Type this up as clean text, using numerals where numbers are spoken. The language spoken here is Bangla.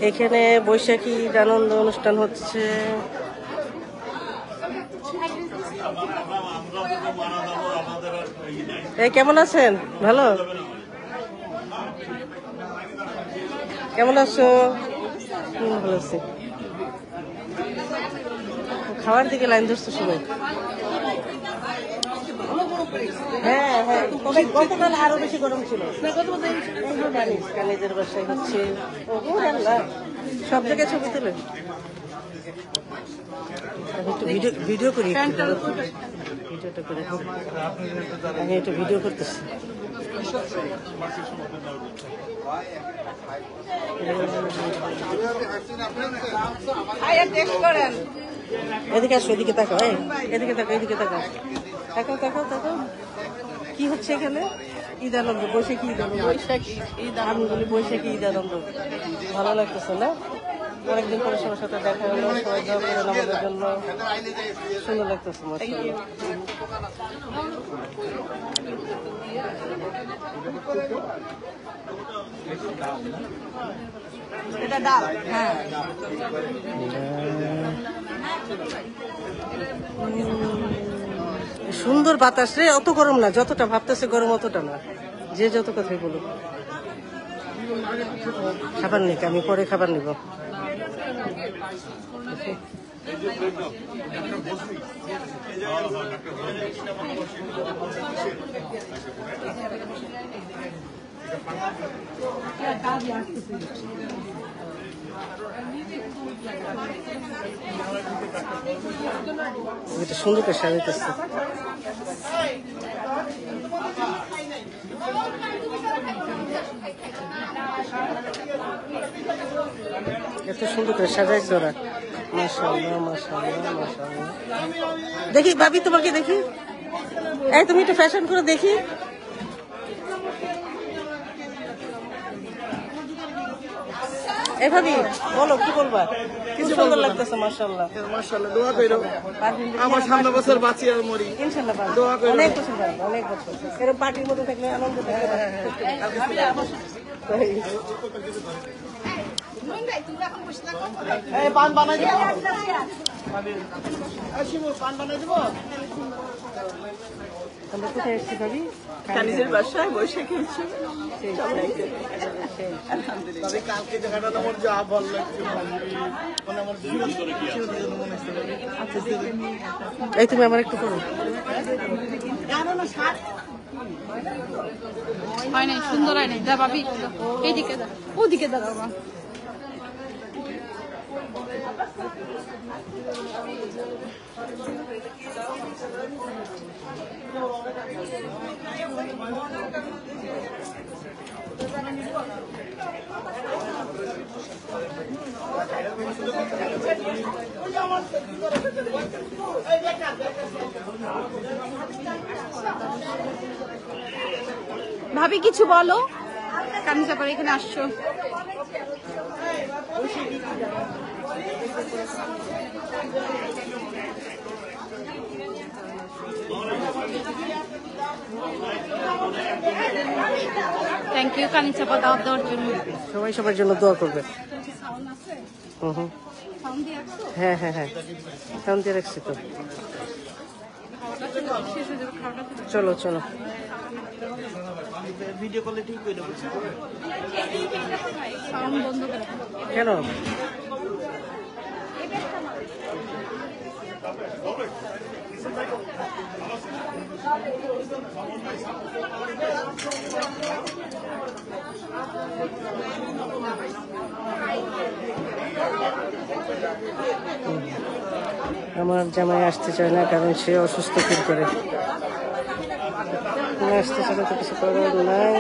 এখানে বৈশাখী আনন্দ অনুষ্ঠান হচ্ছে। এই কেমন আছেন? ভালো? কেমন আছো? ভালো আছি। খাওয়ার দিকে লাইন ধরছে সবাই। হ্যাঁ হ্যাঁ, গতকাল আরো বেশি গরম ছিল। কানিজের বাসায় হচ্ছে সব জায়গায় ছবি তুলে ভিডিও করি, ভিডিওটা করে আমি একটু ভিডিও করতেছি। এদিকে আসো, এদিকে তাকাও, এদিকে তাকাও, এদিকে তাকাও, তাকাও তাকাও তাকাও। কি হচ্ছে এখানে? ঈদ আনন্দ, বৈশাখী ঈদ আনন্দ, বৈশাখী ঈদ আনন্দ। ভালো লাগতেছে না? অনেকদিন পরে সবার সাথে দেখা হলো, সবাই দোয়া করেন আমাদের জন্য। সুন্দর লাগতেছে মাশাআল্লাহ। এটা ডাল, হ্যাঁ। সুন্দর বাতাস রে, অত গরম না, যতটা ভাবতেছে গরম অতটা না, যে যত কথাই বলুক। খাবার নেই, আমি পরে খাবার নিব। এটা সুন্দর করে সাজাইতেছে। এত সুন্দর করে সাজাইছে ওরা, মাশাআল্লাহ মাশাআল্লাহ মাশাআল্লাহ। দেখি ভাবি, তোমাকে দেখি, এই তুমি একটু ফ্যাশন করে দেখি। এই ভাবি বলো, কি বলবা? কিছু সুন্দর লাগতেছে মাশাআল্লাহ। মাশাআল্লাহ, দোয়া কইরো আমার সামনে বছর বাঁচি আর মরি, ইনশাআল্লাহ। দোয়া কইরো, অনেক বছর বাঁচবে, অনেক বছর এরকম পার্টির মধ্যে থাকলে আনন্দ থাকে। এই পান বানাই দিব, আসিবো পান বানাই দিব। আমরা কোথায় এসেছি ভাবি? কানিজের বাসায় বৈশাখী উৎসব। আলহামদুলিল্লাহ, কালকে জায়গাটা আমার যা ভালো লাগছে, এই তুমি আমার একটু করো। হয় নাই, সুন্দর হয় নাই। যা ভাবি, এইদিকে দা, ওদিকে দা বাবা। ভাবি কিছু বলো, কামিজা পরে এখানে আসছো। থ্যাংক ইউ কানিজা পা দাওয়াত দেওয়ার জন্য। সবাই সবার জন্য দোয়া করবে। হ্যাঁ হ্যাঁ হ্যাঁ, সাউন্ড দিয়ে রাখছি তো। চলো চলো, ভিডিও কলে ঠিক করে দেবো। সাউন্ড বন্ধ করে। কেন? আমার জামাই আসতে চায় না, কারণ সে অসুস্থ ফিল করে। আসতে চায় না তো কিছু করার নাই।